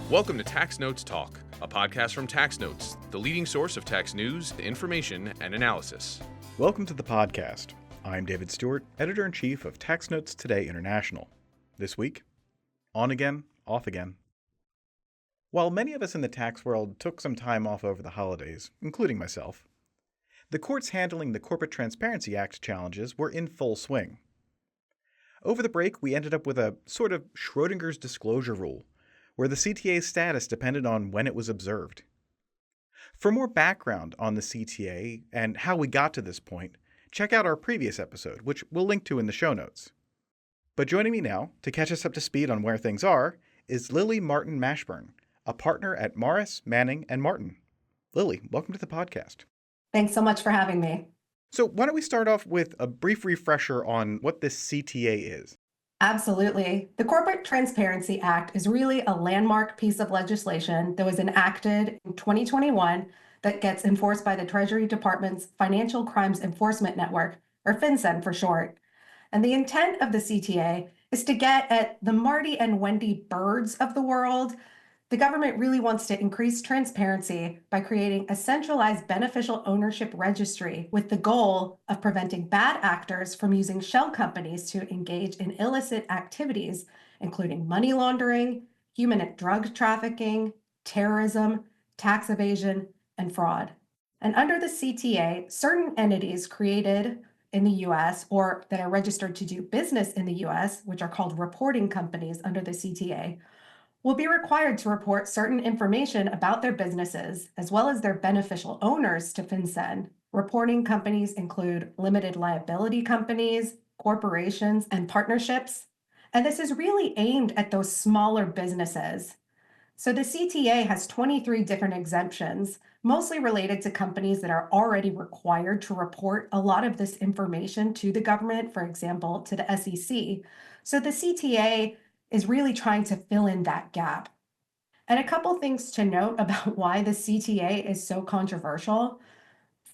Welcome to Tax Notes Talk, a podcast from Tax Notes, the leading source of tax news, information, and analysis. Welcome to the podcast. I'm David Stewart, Editor-in-Chief of Tax Notes Today International. This week, on again, off again. While many of us in the tax world took some time off over the holidays, including myself, the courts handling the Corporate Transparency Act challenges were in full swing. Over the break, we ended up with a sort of Schrodinger's disclosure rule, where the CTA's status depended on when it was observed. For more background on the CTA and how we got to this point, check out our previous episode, which we'll link to in the show notes. But joining me now to catch us up to speed on where things are is Lili Martin-Mashburn, a partner at Morris, Manning & Martin. Lili, welcome to the podcast. Thanks so much for having me. So why don't we start off with a brief refresher on what this CTA is? Absolutely. The Corporate Transparency Act is really a landmark piece of legislation that was enacted in 2021 that gets enforced by the Treasury Department's Financial Crimes Enforcement Network, or FinCEN for short. And the intent of the CTA is to get at the Marty and Wendy Birds of the world. The government really wants to increase transparency by creating a centralized beneficial ownership registry with the goal of preventing bad actors from using shell companies to engage in illicit activities, including money laundering, human and drug trafficking, terrorism, tax evasion, and fraud. And under the CTA, certain entities created in the U.S. or that are registered to do business in the U.S., which are called reporting companies under the CTA, will be required to report certain information about their businesses, as well as their beneficial owners to FinCEN. Reporting companies include limited liability companies, corporations, and partnerships. And this is really aimed at those smaller businesses. So the CTA has 23 different exemptions, mostly related to companies that are already required to report a lot of this information to the government, for example, to the SEC. So the CTA is really trying to fill in that gap. And a couple things to note about why the CTA is so controversial.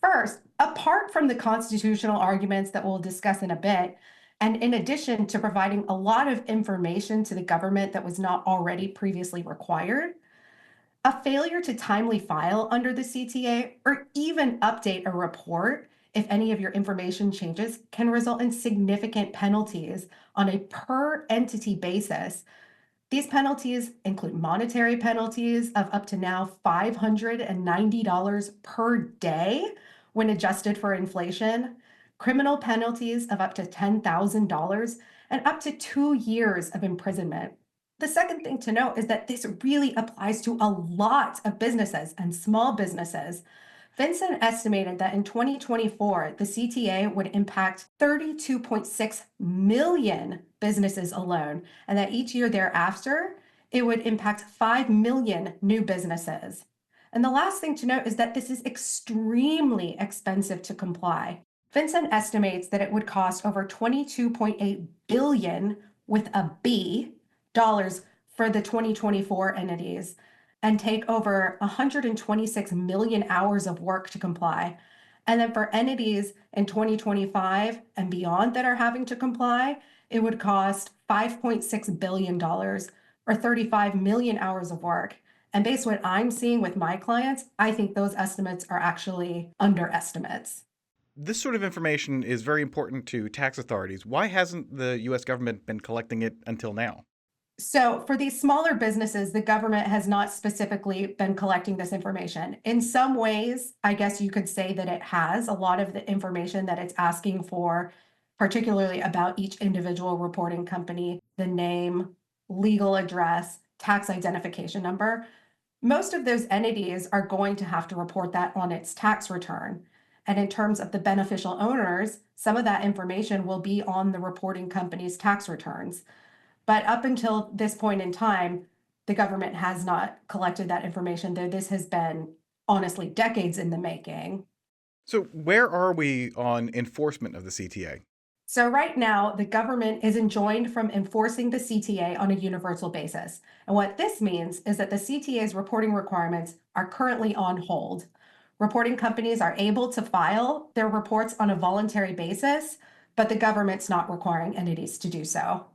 First, apart from the constitutional arguments that we'll discuss in a bit, and in addition to providing a lot of information to the government that was not already previously required, a failure to timely file under the CTA or even update a report if any of your information changes can result in significant penalties on a per entity basis. These penalties include monetary penalties of up to now $590 per day when adjusted for inflation, criminal penalties of up to $10,000, and up to 2 years of imprisonment. The second thing to note is that this really applies to a lot of businesses and small businesses. FinCEN estimated that in 2024, the CTA would impact 32.6 million businesses alone, and that each year thereafter, it would impact 5 million new businesses. And the last thing to note is that this is extremely expensive to comply. FinCEN estimates that it would cost over $22.8 billion with a B dollars for the 2024 entities, and take over 126 million hours of work to comply. And then for entities in 2025 and beyond that are having to comply, it would cost $5.6 billion or 35 million hours of work. And based on what I'm seeing with my clients, I think those estimates are actually underestimates. This sort of information is very important to tax authorities. Why hasn't the U.S. government been collecting it until now? So for these smaller businesses, the government has not specifically been collecting this information. In some ways, I guess you could say that it has a lot of the information that it's asking for, particularly about each individual reporting company, the name, legal address, tax identification number. Most of those entities are going to have to report that on its tax return. And in terms of the beneficial owners, some of that information will be on the reporting company's tax returns. But up until this point in time, the government has not collected that information, though this has been, honestly, decades in the making. So where are we on enforcement of the CTA? So right now, the government is enjoined from enforcing the CTA on a universal basis. And what this means is that the CTA's reporting requirements are currently on hold. Reporting companies are able to file their reports on a voluntary basis, but the government's not requiring entities to do so.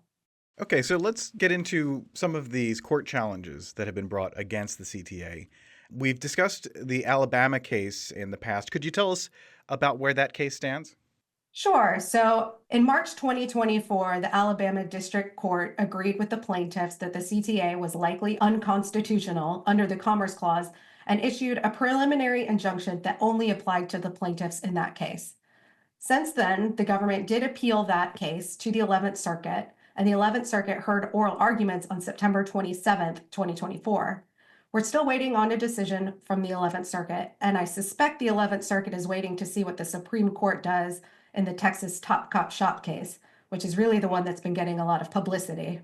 Okay, so let's get into some of these court challenges that have been brought against the CTA. We've discussed the Alabama case in the past. Could you tell us about where that case stands? Sure. So in March 2024, the Alabama District Court agreed with the plaintiffs that the CTA was likely unconstitutional under the Commerce Clause and issued a preliminary injunction that only applied to the plaintiffs in that case. Since then, the government did appeal that case to the 11th Circuit, and the 11th Circuit heard oral arguments on September 27th, 2024. We're still waiting on a decision from the 11th Circuit, and I suspect the 11th Circuit is waiting to see what the Supreme Court does in the Texas Top Cop Shop case, which is really the one that's been getting a lot of publicity.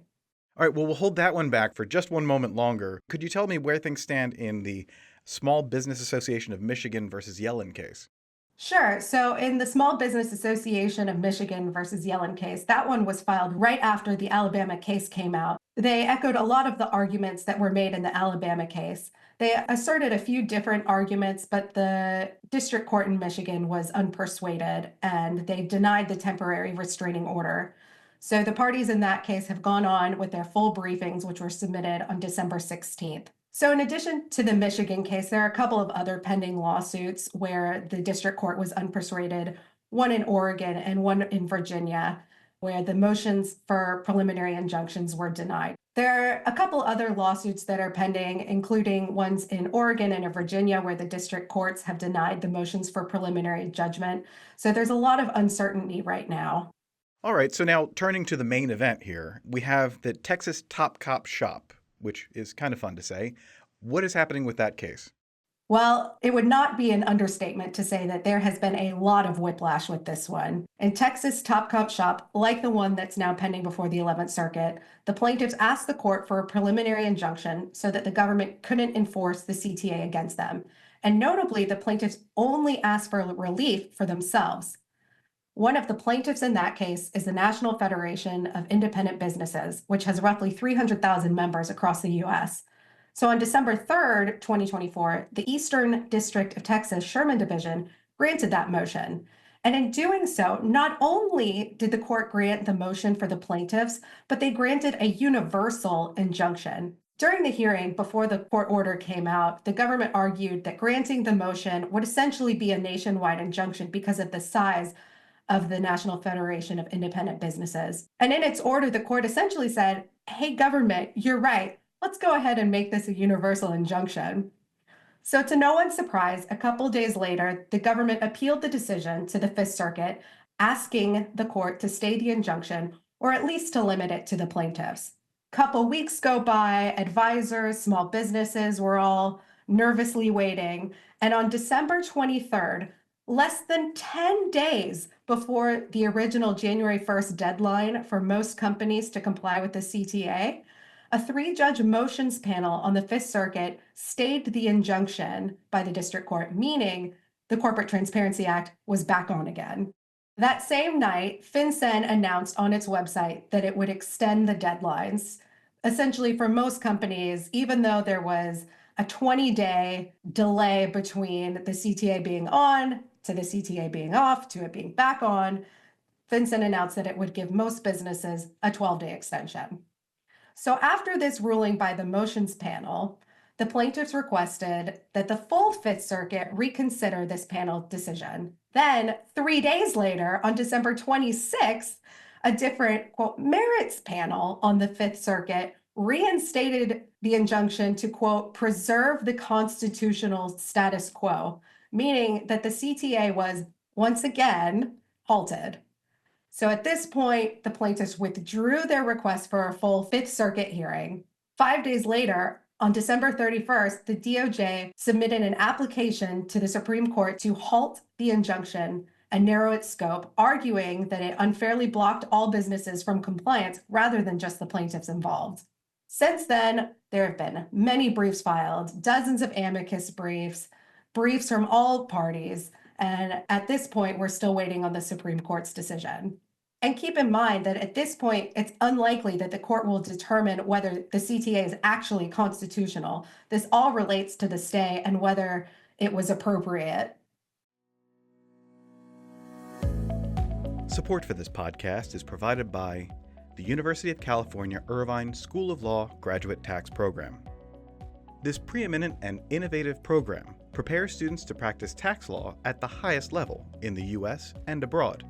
All right, well, we'll hold that one back for just one moment longer. Could you tell me where things stand in the Small Business Association of Michigan versus Yellen case? Sure. So in the Small Business Association of Michigan versus Yellen case, that one was filed right after the Alabama case came out. They echoed a lot of the arguments that were made in the Alabama case. They asserted a few different arguments, but the district court in Michigan was unpersuaded and they denied the temporary restraining order. So the parties in that case have gone on with their full briefings, which were submitted on December 16th. So in addition to the Michigan case, there are a couple of other pending lawsuits where the district court was unpersuaded, one in Oregon and one in Virginia, where the motions for preliminary injunctions were denied. There are a couple other lawsuits that are pending, including ones in Oregon and in Virginia, where the district courts have denied the motions for preliminary judgment. So there's a lot of uncertainty right now. All right, so now turning to the main event here, we have the Texas Top Cop Shop, which is kind of fun to say. What is happening with that case? Well, it would not be an understatement to say that there has been a lot of whiplash with this one. In Texas Top Cop Shop, like the one that's now pending before the 11th Circuit, the plaintiffs asked the court for a preliminary injunction so that the government couldn't enforce the CTA against them. And notably, the plaintiffs only asked for relief for themselves. One of the plaintiffs in that case is the National Federation of Independent Businesses, which has roughly 300,000 members across the U.S. So on December 3rd, 2024, the Eastern District of Texas Sherman Division granted that motion. And in doing so, not only did the court grant the motion for the plaintiffs, but they granted a universal injunction. During the hearing, before the court order came out, the government argued that granting the motion would essentially be a nationwide injunction because of the size of the National Federation of Independent Businesses. And in its order, the court essentially said, hey, government, you're right. Let's go ahead and make this a universal injunction. So to no one's surprise, a couple days later, the government appealed the decision to the Fifth Circuit, asking the court to stay the injunction or at least to limit it to the plaintiffs. Couple weeks go by, advisors, small businesses were all nervously waiting. And on December 23rd, less than 10 days before the original January 1st deadline for most companies to comply with the CTA, a 3-judge motions panel on the Fifth Circuit stayed the injunction by the district court, meaning the Corporate Transparency Act was back on again. That same night, FinCEN announced on its website that it would extend the deadlines. Essentially, for most companies, even though there was a 20-day delay between the CTA being on to the CTA being off to it being back on, FinCEN announced that it would give most businesses a 12-day extension. So after this ruling by the motions panel, the plaintiffs requested that the full Fifth Circuit reconsider this panel decision. Then 3 days later, on December 26th, a different, quote, merits panel on the Fifth Circuit reinstated the injunction to, quote, preserve the constitutional status quo, meaning that the CTA was once again halted. So at this point, the plaintiffs withdrew their request for a full Fifth Circuit hearing. 5 days later, on December 31st, the DOJ submitted an application to the Supreme Court to halt the injunction and narrow its scope, arguing that it unfairly blocked all businesses from compliance rather than just the plaintiffs involved. Since then, there have been many briefs filed, dozens of amicus briefs, briefs from all parties, and at this point, we're still waiting on the Supreme Court's decision. And keep in mind that at this point, it's unlikely that the court will determine whether the CTA is actually constitutional. This all relates to the stay and whether it was appropriate. Support for this podcast is provided by the University of California Irvine School of Law Graduate Tax Program. This preeminent and innovative program prepares students to practice tax law at the highest level in the U.S. and abroad.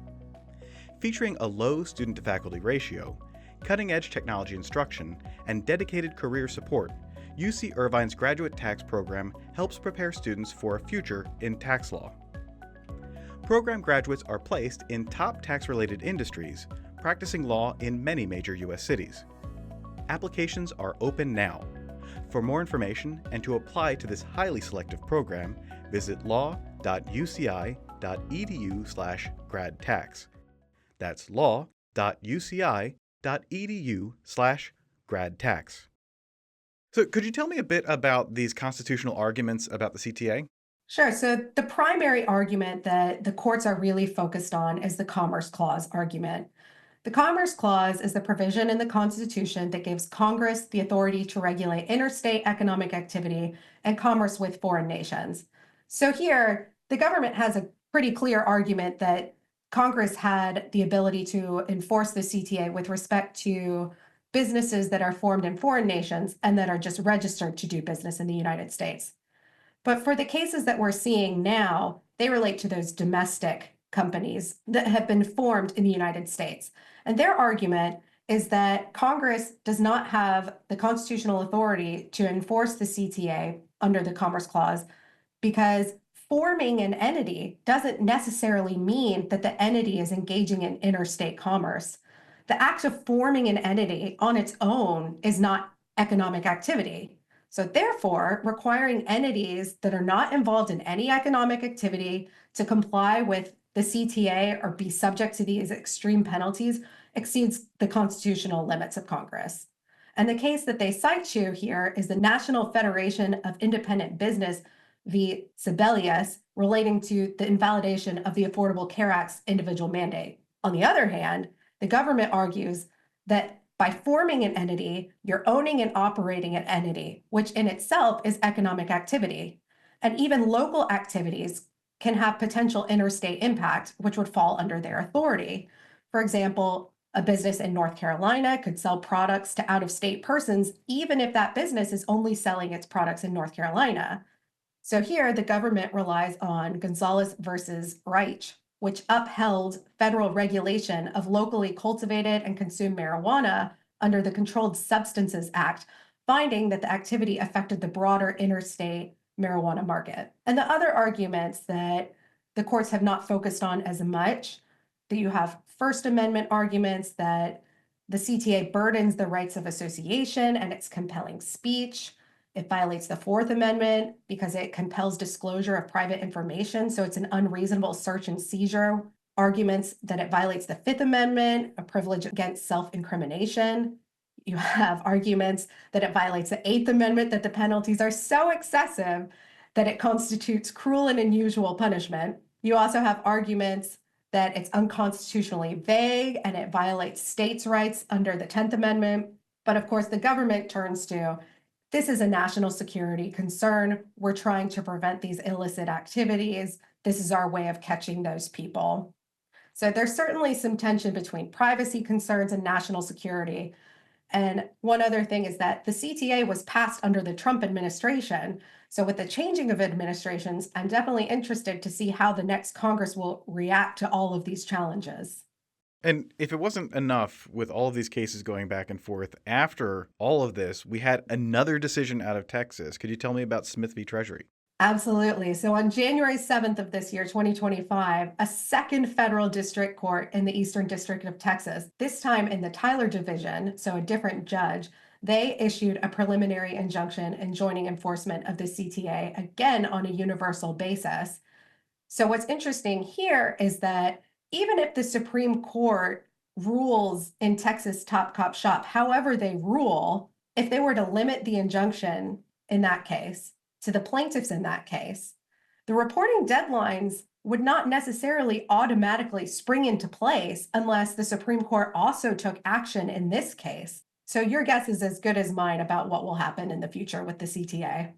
Featuring a low student-to-faculty ratio, cutting-edge technology instruction, and dedicated career support, UC Irvine's graduate tax program helps prepare students for a future in tax law. Program graduates are placed in top tax-related industries, practicing law in many major U.S. cities. Applications are open now. For more information and to apply to this highly selective program, visit law.uci.edu/gradtax. That's law.uci.edu/gradtax. So could you tell me a bit about these constitutional arguments about the CTA? Sure. So the primary argument that the courts are really focused on is the Commerce Clause argument. The Commerce Clause is the provision in the Constitution that gives Congress the authority to regulate interstate economic activity and commerce with foreign nations. So here, the government has a pretty clear argument that Congress had the ability to enforce the CTA with respect to businesses that are formed in foreign nations and that are just registered to do business in the United States. But for the cases that we're seeing now, they relate to those domestic companies that have been formed in the United States. And their argument is that Congress does not have the constitutional authority to enforce the CTA under the Commerce Clause because forming an entity doesn't necessarily mean that the entity is engaging in interstate commerce. The act of forming an entity on its own is not economic activity. So therefore, requiring entities that are not involved in any economic activity to comply with the CTA or be subject to these extreme penalties exceeds the constitutional limits of Congress. And the case that they cite to here is the National Federation of Independent Business v. Sebelius, relating to the invalidation of the Affordable Care Act's individual mandate. On the other hand, the government argues that by forming an entity, you're owning and operating an entity, which in itself is economic activity. And even local activities can have potential interstate impact, which would fall under their authority. For example, a business in North Carolina could sell products to out-of-state persons, even if that business is only selling its products in North Carolina. So here, the government relies on Gonzalez versus Reich, which upheld federal regulation of locally cultivated and consumed marijuana under the Controlled Substances Act, finding that the activity affected the broader interstate marijuana market. And the other arguments that the courts have not focused on as much, that you have First Amendment arguments that the CTA burdens the rights of association and it's compelling speech. It violates the Fourth Amendment because it compels disclosure of private information. So it's an unreasonable search and seizure. Arguments that it violates the Fifth Amendment, a privilege against self-incrimination. You have arguments that it violates the Eighth Amendment, that the penalties are so excessive that it constitutes cruel and unusual punishment. You also have arguments that it's unconstitutionally vague and it violates states' rights under the 10th Amendment. But of course, the government turns to, this is a national security concern. We're trying to prevent these illicit activities. This is our way of catching those people. So there's certainly some tension between privacy concerns and national security. And one other thing is that the CTA was passed under the Trump administration. So with the changing of administrations, I'm definitely interested to see how the next Congress will react to all of these challenges. And if it wasn't enough with all of these cases going back and forth, after all of this, we had another decision out of Texas. Could you tell me about Smith v. Treasury? Absolutely. So on January 7th of this year, 2025, a second federal district court in the Eastern District of Texas, this time in the Tyler Division, so a different judge, they issued a preliminary injunction enjoining enforcement of the CTA, again on a universal basis. So what's interesting here is that even if the Supreme Court rules in Texas top cop shop, however they rule, if they were to limit the injunction in that case to the plaintiffs in that case, the reporting deadlines would not necessarily automatically spring into place unless the Supreme Court also took action in this case. So your guess is as good as mine about what will happen in the future with the CTA.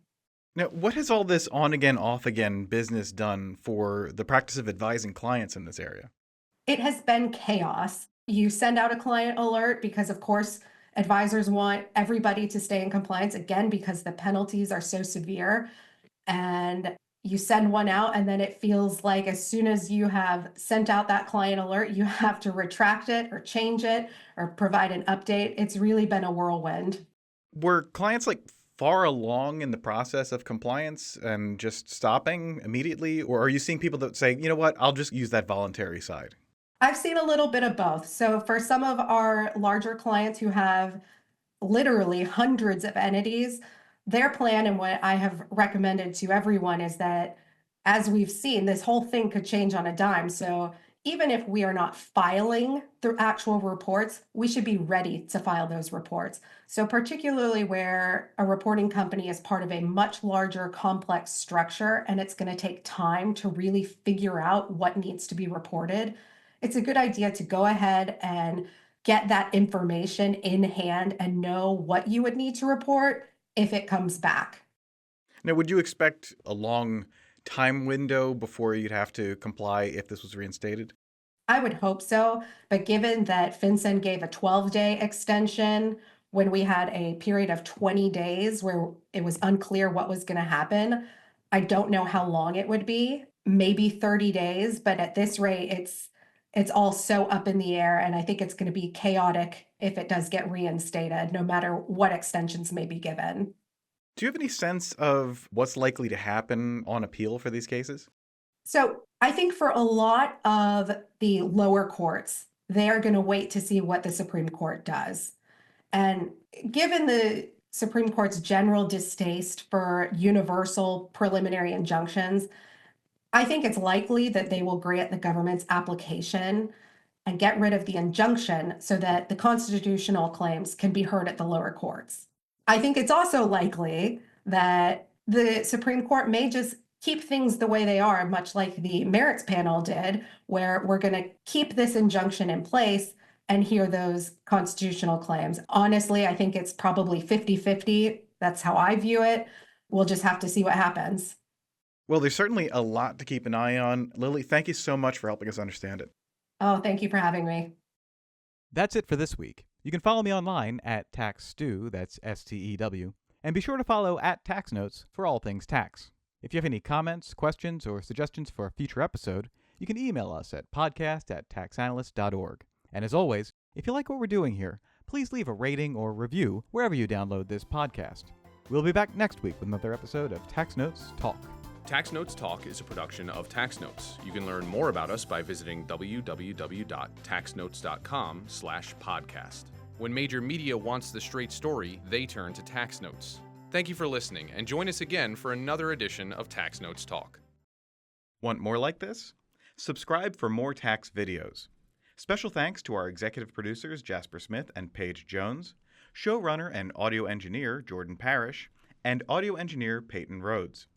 Now, what has all this on-again, off-again business done for the practice of advising clients in this area? It has been chaos. You send out a client alert because, of course, advisors want everybody to stay in compliance, again, because the penalties are so severe. And you send one out, and then it feels like as soon as you have sent out that client alert, you have to retract it or change it or provide an update. It's really been a whirlwind. Were clients far along in the process of compliance and just stopping immediately? Or are you seeing people that say, you know what, I'll just use that voluntary side? I've seen a little bit of both. So for some of our larger clients who have literally hundreds of entities, their plan and what I have recommended to everyone is that, as we've seen, this whole thing could change on a dime. So even if we are not filing the actual reports, we should be ready to file those reports. So particularly where a reporting company is part of a much larger complex structure and it's going to take time to really figure out what needs to be reported, it's a good idea to go ahead and get that information in hand and know what you would need to report if it comes back. Now, would you expect a long time window before you'd have to comply if this was reinstated? I would hope so, but given that FinCEN gave a 12-day extension when we had a period of 20 days where it was unclear what was going to happen, I don't know how long it would be, maybe 30 days, but at this rate, it's all so up in the air, and I think it's going to be chaotic if it does get reinstated, no matter what extensions may be given. Do you have any sense of what's likely to happen on appeal for these cases? So I think for a lot of the lower courts, they are going to wait to see what the Supreme Court does. And given the Supreme Court's general distaste for universal preliminary injunctions, I think it's likely that they will grant the government's application and get rid of the injunction so that the constitutional claims can be heard at the lower courts. I think it's also likely that the Supreme Court may just keep things the way they are, much like the merits panel did, where we're going to keep this injunction in place and hear those constitutional claims. Honestly, I think it's probably 50-50. That's how I view it. We'll just have to see what happens. Well, there's certainly a lot to keep an eye on. Lili, thank you so much for helping us understand it. Oh, thank you for having me. That's it for this week. You can follow me online at TaxStew, that's STEW, and be sure to follow at TaxNotes for all things tax. If you have any comments, questions, or suggestions for a future episode, you can email us at podcast@taxanalyst.org. And as always, if you like what we're doing here, please leave a rating or review wherever you download this podcast. We'll be back next week with another episode of Tax Notes Talk. Tax Notes Talk is a production of Tax Notes. You can learn more about us by visiting www.taxnotes.com/podcast. When major media wants the straight story, they turn to Tax Notes. Thank you for listening, and join us again for another edition of Tax Notes Talk. Want more like this? Subscribe for more tax videos. Special thanks to our executive producers Jasper Smith and Paige Jones, showrunner and audio engineer Jordan Parrish, and audio engineer Peyton Rhodes.